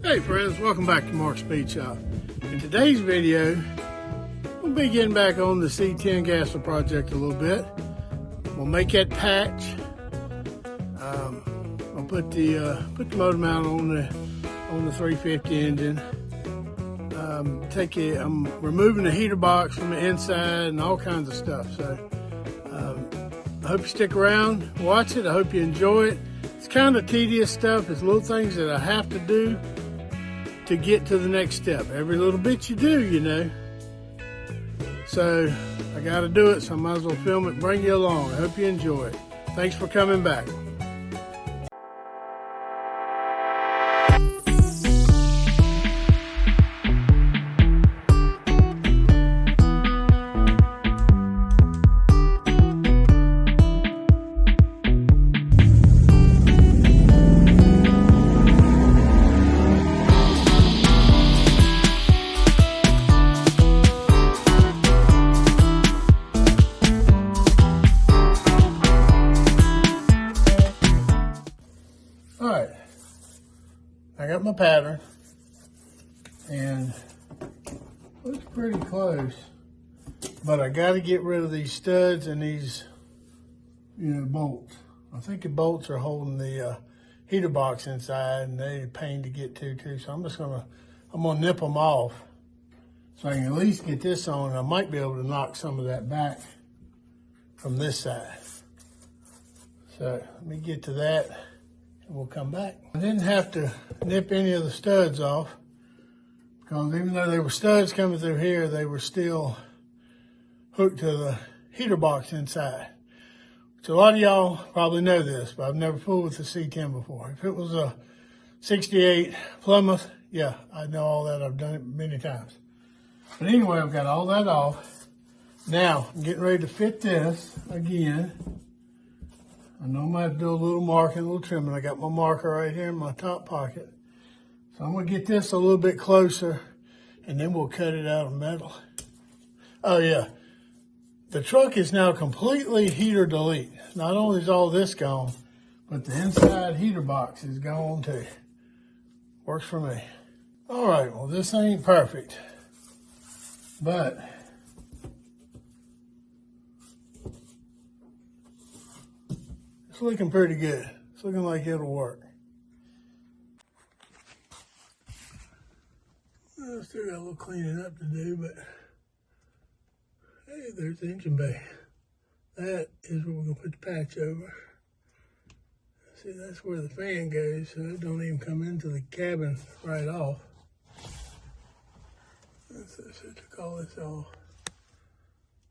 Hey friends, welcome back to Mark's Speed Shop. In today's video, we'll be getting back on the C10 gasser project a little bit. We'll make that patch. I'll put the motor mount on the 350 engine. I'm removing the heater box from the inside and all kinds of stuff. So I hope you stick around, watch it. I hope you enjoy it. It's kind of tedious stuff. It's little things that I have to do to get to the next step. Every little bit you do, you know. So I got to do it, so I might as well film it and bring you along. I hope you enjoy it. Thanks for coming back. Alright, I got my pattern, and looks pretty close, but I got to get rid of these studs and these, bolts. I think the bolts are holding the heater box inside, and they're a pain to get to too, so I'm gonna nip them off so I can at least get this on. I might be able to knock some of that back from this side. So let me get to that. We'll come back. I didn't have to nip any of the studs off because even though there were studs coming through here, they were still hooked to the heater box inside. So a lot of y'all probably know this, but I've never fooled with the C10 before. If it was a 68 Plymouth, yeah, I know all that. I've done it many times. But anyway, I've got all that off. Now, I'm getting ready to fit this again. I know I'm going to have to do a little marking, a little trimming. I got my marker right here in my top pocket. So I'm going to get this a little bit closer, and then we'll cut it out of metal. Oh, yeah. The truck is now completely heater delete. Not only is all this gone, but the inside heater box is gone too. Works for me. All right, well, this ain't perfect, but it's looking pretty good. It's looking like it'll work. I still got a little cleaning up to do, but hey, there's the engine bay. That is where we're gonna put the patch over. See, that's where the fan goes, so it don't even come into the cabin right off. So took all this off.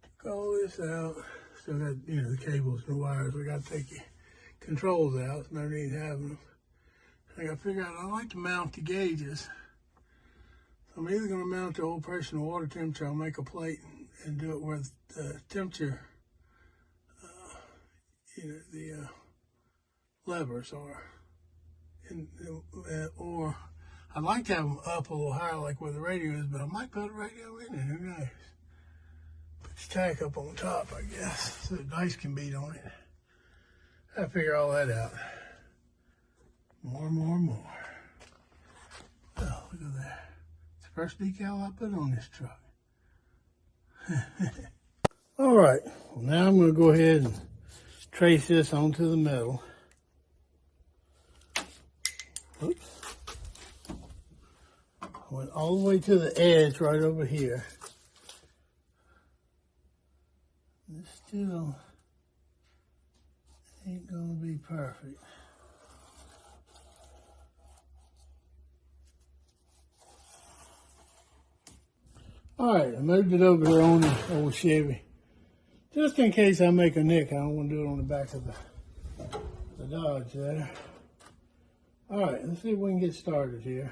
Took all this out. Still got, the cables and the wires. We got to take the controls out. It's no need having them. I got to figure out, I like to mount the gauges. I'm either going to mount the old pressure and water temperature. I'll make a plate and do it where the temperature, the levers are. Or I'd like to have them up a little higher like where the radio is, but I might put a radio in it. Who knows? Put the tack up on top, I guess, so the dice can beat on it. I figure all that out. More. Oh, look at that. It's the first decal I put on this truck. All right, well, now I'm going to go ahead and trace this onto the metal. Oops. I went all the way to the edge right over here. This still ain't gonna be perfect. All right, I moved it over here on the old Chevy. Just in case I make a nick, I don't want to do it on the back of the Dodge there. All right, let's see if we can get started here.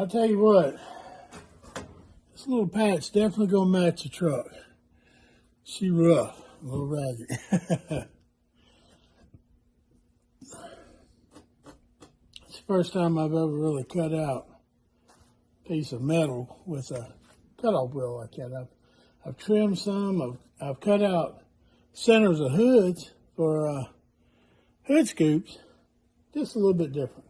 I'll tell you what, this little patch definitely gonna match the truck. She rough, a little ragged. It's the first time I've ever really cut out a piece of metal with a cutoff wheel like that. I've trimmed some, I've cut out centers of hoods for hood scoops, just a little bit different.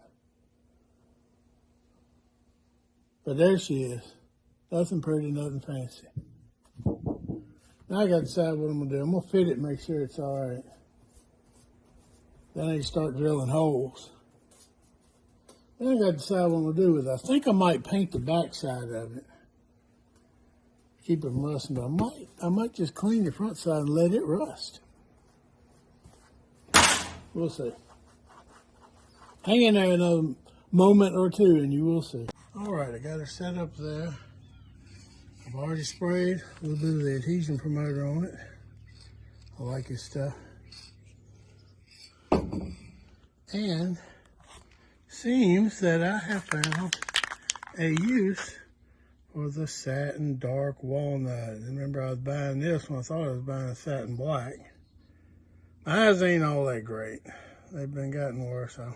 But there she is. Nothing pretty, nothing fancy. Now I gotta decide what I'm gonna do. I'm gonna fit it and make sure it's all right. Then I need to start drilling holes. Then I gotta decide what I'm gonna do with it. I think I might paint the back side of it. Keep it from rusting, but I might just clean the front side and let it rust. We'll see. Hang in there another moment or two and you will see. All right, I got her set up there. I've already sprayed a little bit of the adhesion promoter on it. I like his stuff. And seems that I have found a use for the satin dark walnut. Remember, I was buying this one. I thought I was buying a satin black. My eyes ain't all that great. They've been getting worse. So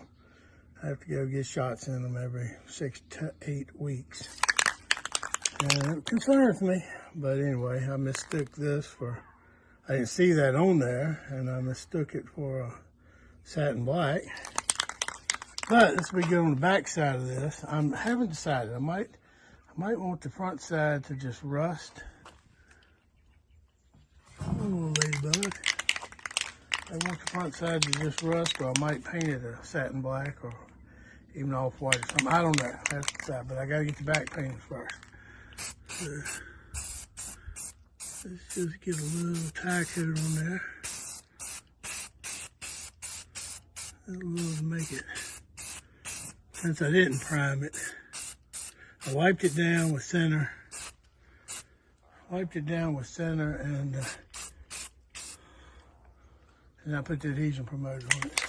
I have to go get shots in them every 6 to 8 weeks. And it concerns me. But anyway, I mistook this for, I didn't see that on there, and I mistook it for a satin black. But this will be good on the back side of this. I haven't decided. I might want the front side to just rust. Oh, ladybug. I want the front side to just rust, or I might paint it a satin black or even off-white or something. I don't know. I have to decide, but I got to get the back painted first. Let's just get a little tie coat on there. A little to make it. Since I didn't prime it, I wiped it down with center. And I put the adhesion promoter on it.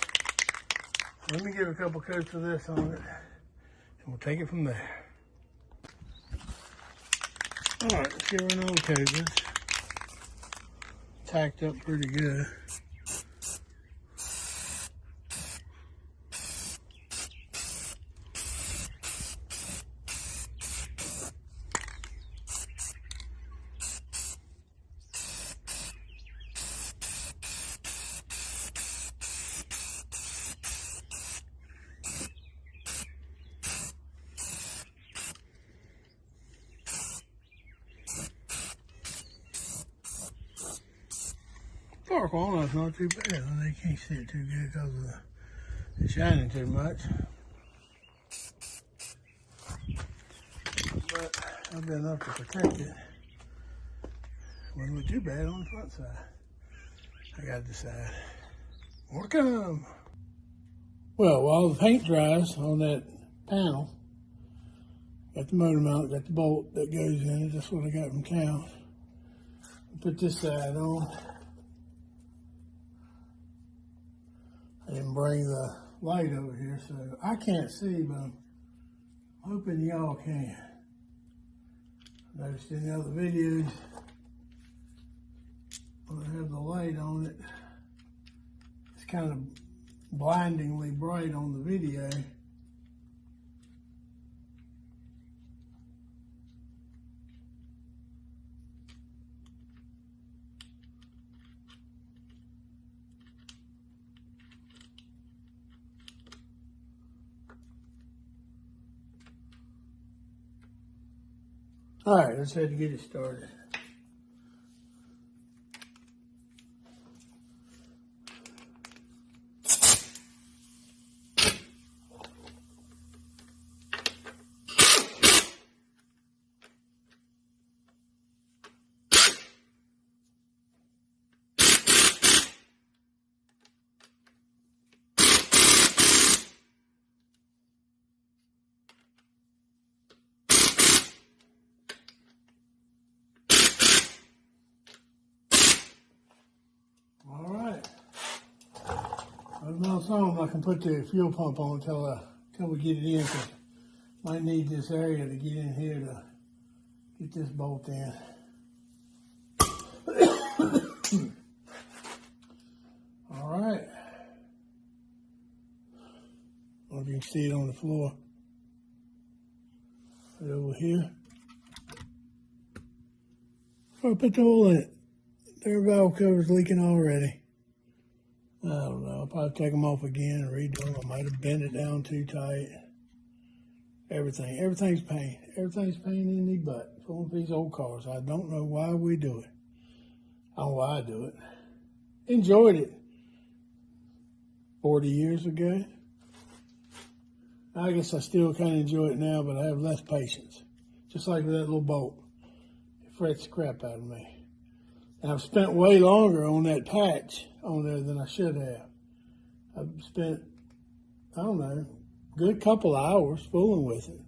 Let me give a couple coats of this on it, and we'll take it from there. All right, let's get another coat of this. Tacked up pretty good. Dark walnut's not too bad. They can't see it too good because of the shining too much. But I've got enough to protect it. Wouldn't look too bad on the front side. I gotta decide. More to come. Well, while the paint dries on that panel, got the motor mount, got the bolt that goes in it. That's what I got from town. Put this side on. I didn't bring the light over here, so I can't see, but I'm hoping y'all can. Noticed in the other videos, when I have the light on it, it's kind of blindingly bright on the video. All right, let's head to get it started. Another song I can put the fuel pump on until we get it in. Might need this area to get in here to get this bolt in. All right. I don't know if you can see it on the floor. Right over here. I put the hole in it. Their valve cover's leaking already. I don't know. I'll probably take them off again and redo them. I might have bent it down too tight. Everything's pain. Everything's pain in the butt. It's one of these old cars. I don't know why we do it. I don't know why I do it. Enjoyed it 40 years ago. I guess I still kind of enjoy it now, but I have less patience. Just like with that little bolt. It frets the crap out of me. And I've spent way longer on that patch on there than I should have. I've spent, I don't know, a good couple hours fooling with it.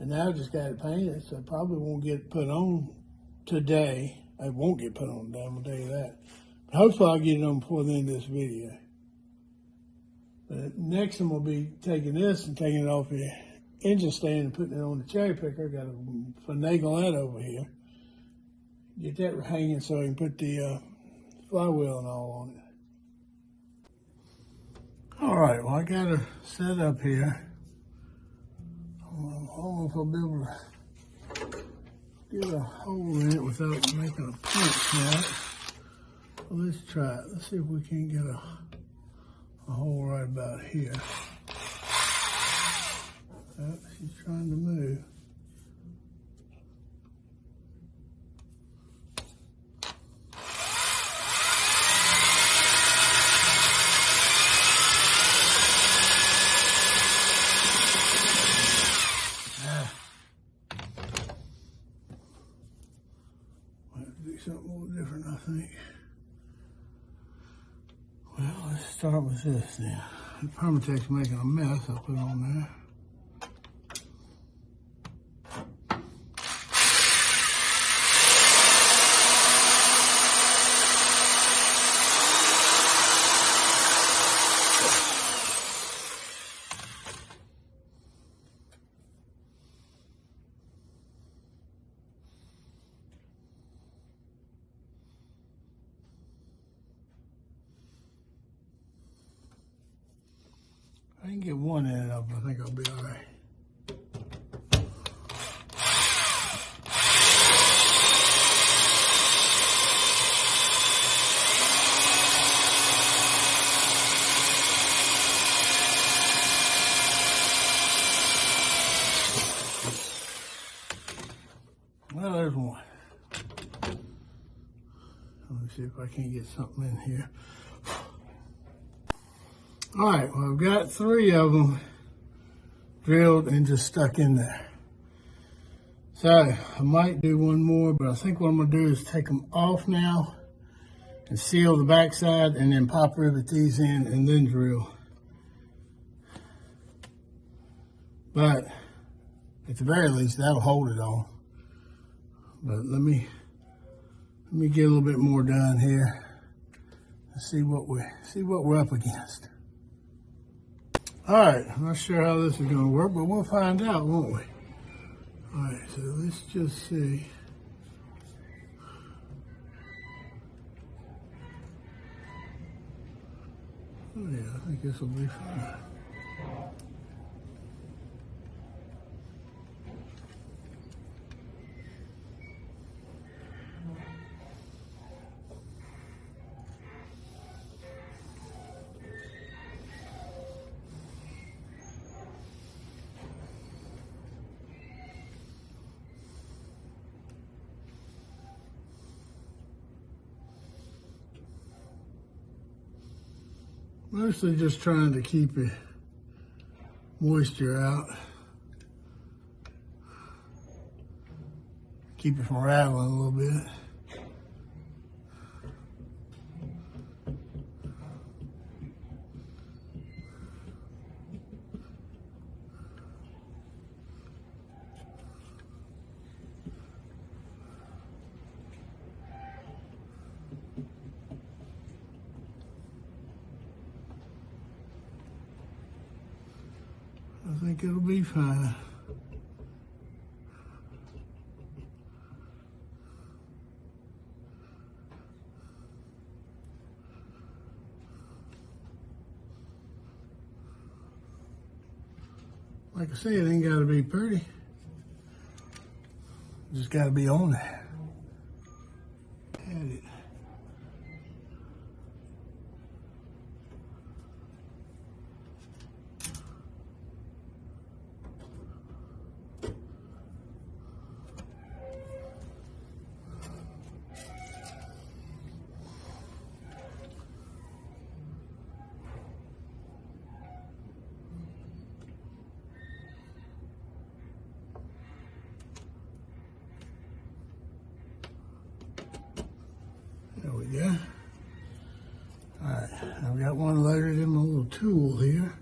And now I just got it painted, so I probably won't get it put on today. It won't get put on today, I'm going to tell you that. But hopefully I'll get it on before the end of this video. But next one will be taking this and taking it off the engine stand and putting it on the cherry picker. Got to finagle that over here. Get that hanging so I can put the flywheel and all on it. All right, well, I got her set up here. I don't know if I'll be able to get a hole in it without making a punch now. Well, let's try it. Let's see if we can get a hole right about here. Oh, she's trying to move. Something a little different, I think. Well, let's start with this then. The Permatex making a mess. I'll put it on there. I can get one end up, I think I'll be all right. Well, there's one. Let me see if I can get something in here. All right, well, I've got 3 of them drilled and just stuck in there. So I might do one more, but I think what I'm gonna do is take them off now and seal the backside and then pop rivet these in and then drill. But at the very least, that'll hold it on. But let me get a little bit more done here and see what we're up against. All right, I'm not sure how this is going to work, but we'll find out, won't we? All right, so let's just see. Oh yeah, I think this will be fine. Mostly just trying to keep the moisture out. Keep it from rattling a little bit. I think it'll be fine. Like I said, it ain't got to be pretty. Just got to be on there. Had it. There we go. All right, I've got one loaded in my little tool here.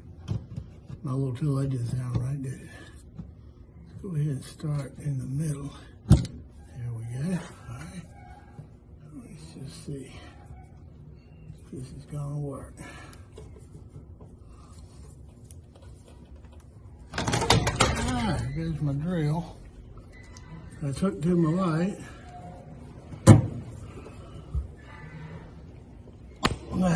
My little tool, that didn't sound right, did it? Let's go ahead and start in the middle. There we go. All right. Let's just see if this is gonna work. All right, here's my drill. That's hooked to my light. All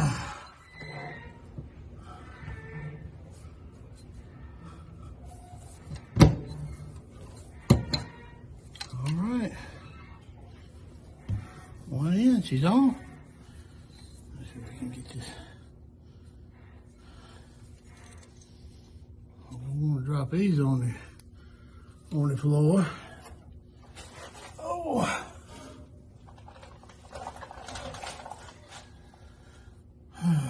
right, 1 inch, she's on. Let's see if we can get this. I don't want to drop these on the floor. Oh. Let's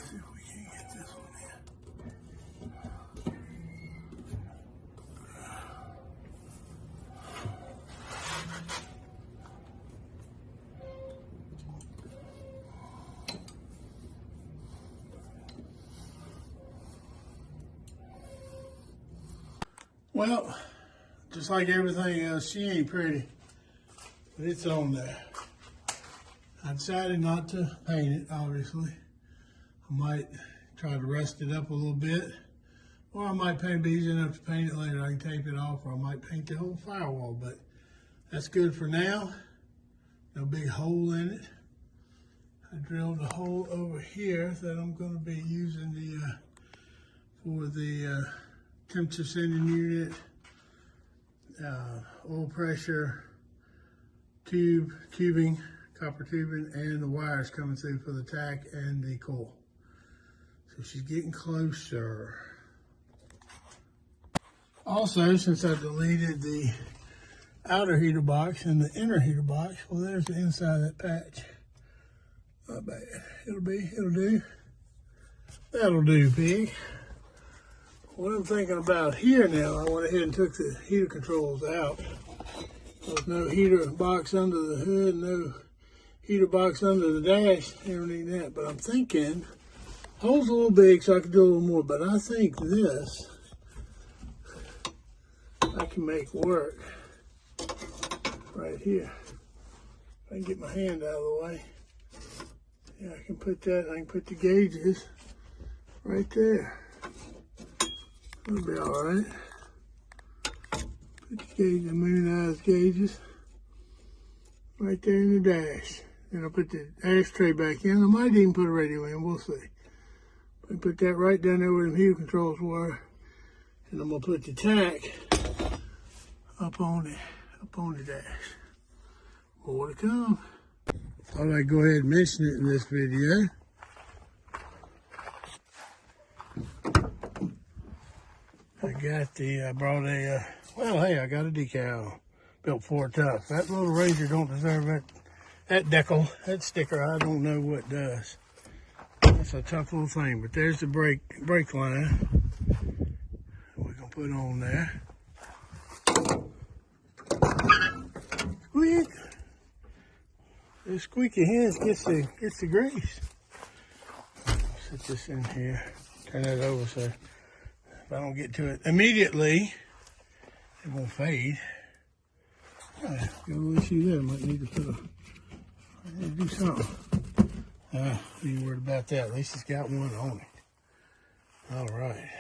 see if we can get this one in. Well, just like everything else, she ain't pretty, but it's on there. I decided not to paint it, obviously. I might try to rust it up a little bit, or I might paint it easy enough to paint it later. I can tape it off, or I might paint the whole firewall, but that's good for now. No big hole in it. I drilled a hole over here that I'm going to be using for the temperature sending unit, oil pressure tubing, copper tubing, and the wires coming through for the tack and the coil. So she's getting closer. Also, since I deleted the outer heater box and the inner heater box, well, there's the inside of that patch. Not bad. It'll do. That'll do, pig. What I'm thinking about here now, I went ahead and took the heater controls out. There's no heater box under the hood, no heater box under the dash, everything that. But I'm thinking, hole's a little big so I can do a little more, but I think this I can make work right here. If I can get my hand out of the way. Yeah, I can put that, I can put the gauges right there. That'll be all right. Put the gauge, the moonized gauges right there in the dash. Then I'll put the ashtray back in. I might even put a radio in, we'll see. But put that right down there where the heater controls were. And I'm gonna put the tack up on the dash. More to come. Thought I'd go ahead and mention it in this video. I brought a, well, hey, I got a decal built for it tough. That little razor don't deserve that decal, that sticker. I don't know what does. That's a tough little thing, but there's the brake line we're gonna put on there. Squeak. The squeaky hands gets the grease. Set this in here. Turn that over so if I don't get to it immediately, it won't fade. Got a little issue there. Might need to do something. Be worried about that. At least it's got one on it. All right.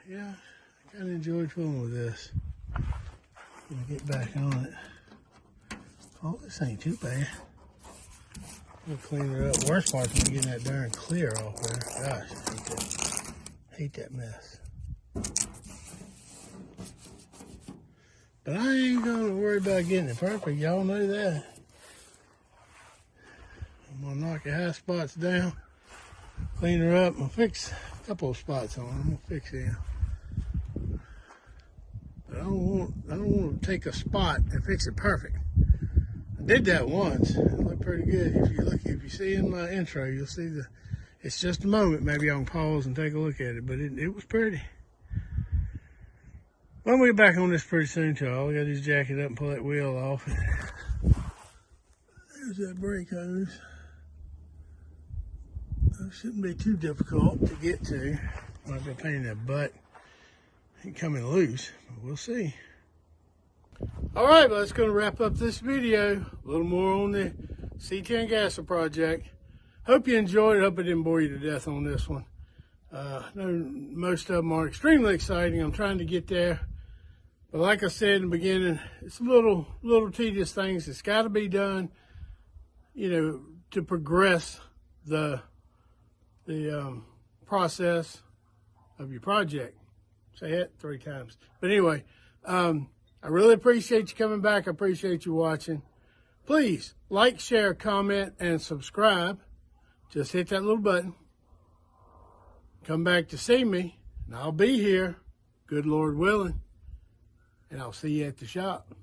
Yeah, I kind of enjoyed fooling with this. Gonna get back on it. Oh, this ain't too bad. We'll clean it up. Worst part's when getting that darn clear off there. Gosh, I hate that mess. But I ain't gonna worry about getting it perfect. Y'all know that. I'm gonna knock the high spots down, clean her up. I'm gonna fix a couple of spots on them. I'm gonna fix them. But I don't want to take a spot and fix it perfect. I did that once. It looked pretty good. If you see in my intro, you'll see it's just a moment. Maybe I can pause and take a look at it, but it was pretty. Well, we'll get back on this pretty soon, y'all. We got to just jack it up and pull that wheel off. There's that brake hose. That shouldn't be too difficult to get to. Might be a pain in the butt. Ain't coming loose, but we'll see. All right, well, that's going to wrap up this video. A little more on the C10 gasser project. Hope you enjoyed it. Hope I didn't bore you to death on this one. I know most of them are extremely exciting. I'm trying to get there. But like I said in the beginning, it's little tedious things that's got to be done, you know, to progress the process of your project. Say it 3 times. But anyway, I really appreciate you coming back. I appreciate you watching. Please like, share, comment, and subscribe. Just hit that little button. Come back to see me, and I'll be here, good Lord willing. And I'll see you at the shop.